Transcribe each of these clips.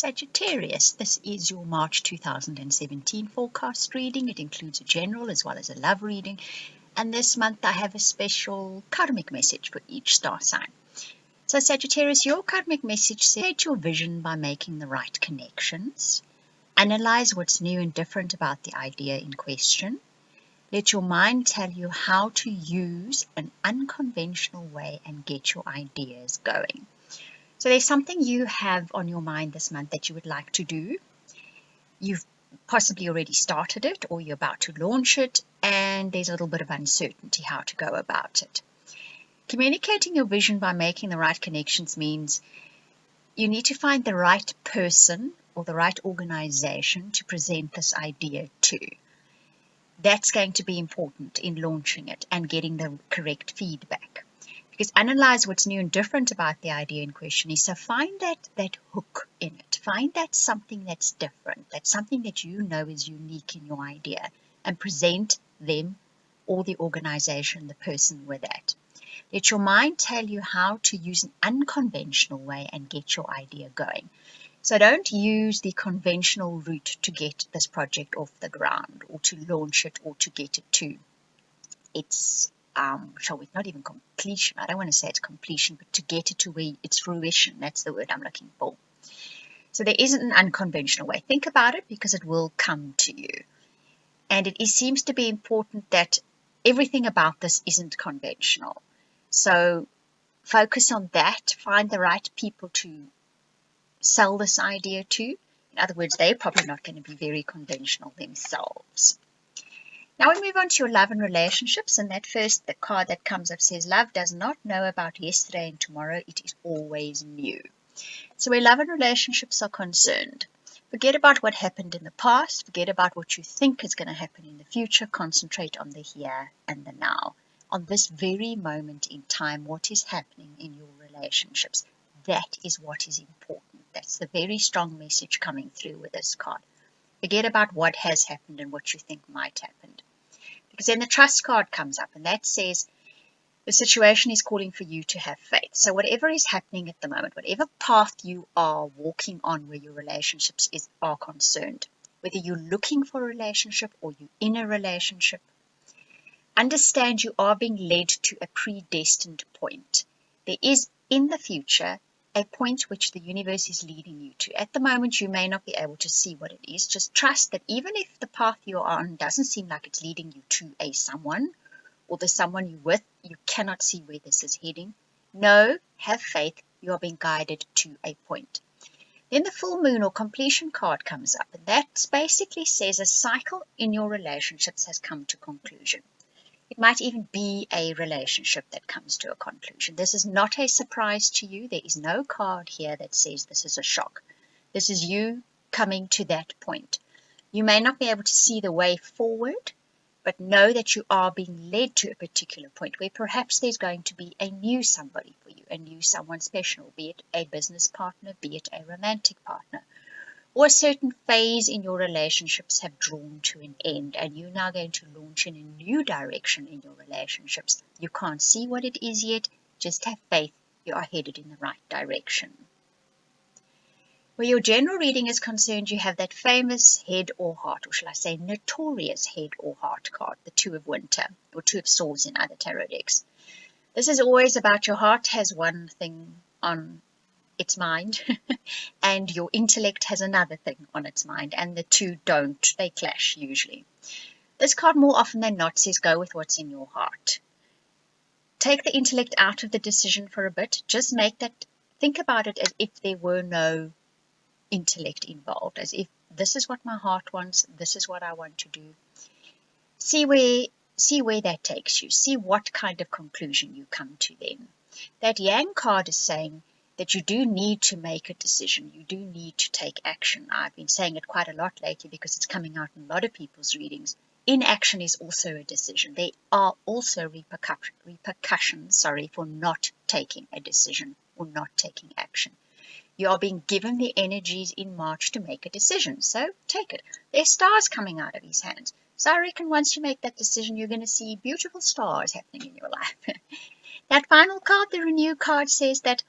Sagittarius, this is your March 2017 forecast reading. It includes a general as well as a love reading. And this month I have a special karmic message for each star sign. So Sagittarius, your karmic message says, create your vision by making the right connections. Analyze what's new and different about the idea in question. Let your mind tell you how to use an unconventional way and get your ideas going. So there's something you have on your mind this month that you would like to do. You've possibly already started it or you're about to launch it, and there's a little bit of uncertainty how to go about it. Communicating your vision by making the right connections means you need to find the right person or the right organization to present this idea to. That's going to be important in launching it and getting the correct feedback. Because analyze what's new and different about the idea in question is, so find that hook in it. Find that something that's different, that's something that you know is unique in your idea, and present them or the organization, the person with that. Let your mind tell you how to use an unconventional way and get your idea going. So don't use the conventional route to get this project off the ground or to launch it or to get it to its not even completion. I don't want to say it's completion, but to get it to where it's fruition. That's the word I'm looking for. So there isn't an unconventional way. Think about it because it will come to you. And it seems to be important that everything about this isn't conventional. So focus on that. Find the right people to sell this idea to. In other words, they're probably not going to be very conventional themselves. Now we move on to your love and relationships, and the card that comes up says, love does not know about yesterday and tomorrow, it is always new. So where love and relationships are concerned, forget about what happened in the past, forget about what you think is going to happen in the future, concentrate on the here and the now. On this very moment in time, what is happening in your relationships, that is what is important. That's the very strong message coming through with this card. Forget about what has happened and what you think might happen. Because then the trust card comes up, and that says the situation is calling for you to have faith. So whatever is happening at the moment, whatever path you are walking on where your relationships are concerned, whether you're looking for a relationship or you're in a relationship, understand you are being led to a predestined point. There is in the future a point which the universe is leading you to. At the moment, you may not be able to see what it is. Just trust that even if the path you're on doesn't seem like it's leading you to a someone, or the someone you're with, you cannot see where this is heading. No, have faith, you are being guided to a point. Then the full moon or completion card comes up, and that basically says a cycle in your relationships has come to conclusion. It might even be a relationship that comes to a conclusion. This is not a surprise to you. There is no card here that says this is a shock. This is you coming to that point. You may not be able to see the way forward, but know that you are being led to a particular point where perhaps there's going to be a new somebody for you, a new someone special, be it a business partner, be it a romantic partner, or a certain phase in your relationships have drawn to an end and you're now going to launch in a new direction in your relationships. You can't see what it is yet, just have faith you are headed in the right direction. Where your general reading is concerned, you have that famous head or heart, or shall I say notorious head or heart card, the Two of Winter, or Two of Swords in other tarot decks. This is always about your heart has one thing on its mind and your intellect has another thing on its mind, and the two don't. They clash usually. This card more often than not says go with what's in your heart. Take the intellect out of the decision for a bit. Just think about it as if there were no intellect involved, as if this is what my heart wants, this is what I want to do. See where that takes you. See what kind of conclusion you come to then. That Yang card is saying that you do need to make a decision. You do need to take action. I've been saying it quite a lot lately because it's coming out in a lot of people's readings. Inaction is also a decision. There are also repercussions for not taking a decision or not taking action. You are being given the energies in March to make a decision, so take it. There's stars coming out of his hands. So I reckon once you make that decision, you're going to see beautiful stars happening in your life. That final card, the Renew card, says that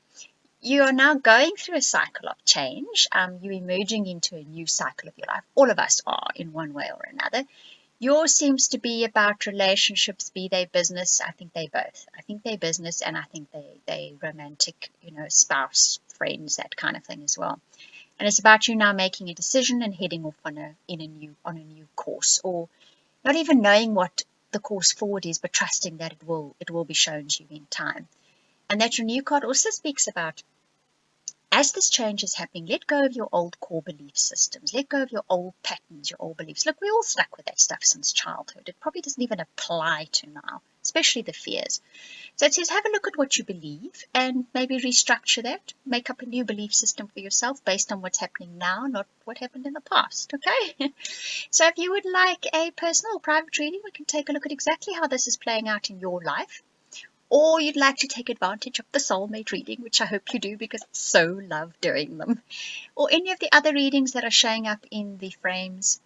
you are now going through a cycle of change. You're emerging into a new cycle of your life. All of us are in one way or another. Yours seems to be about relationships, be they business. I think they both. I think they're business, and I think they romantic, spouse, friends, that kind of thing as well. And it's about you now making a decision and heading off on a new course, or not even knowing what the course forward is, but trusting that it will be shown to you in time. And that renew card also speaks about, as this change is happening, let go of your old core belief systems, let go of your old patterns, your old beliefs. Look, we're all stuck with that stuff since childhood. It probably doesn't even apply to now, especially the fears. So it says, have a look at what you believe and maybe restructure that, make up a new belief system for yourself based on what's happening now, not what happened in the past, okay? So if you would like a personal private reading, we can take a look at exactly how this is playing out in your life. Or you'd like to take advantage of the soulmate reading, which I hope you do because I so love doing them. Or any of the other readings that are showing up in the frames.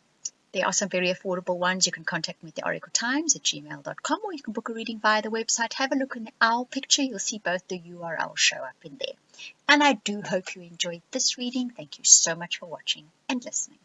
There are some very affordable ones. You can contact me at theoracletimes@gmail.com, or you can book a reading via the website. Have a look in the owl picture. You'll see both the URLs show up in there. And I do hope you enjoyed this reading. Thank you so much for watching and listening.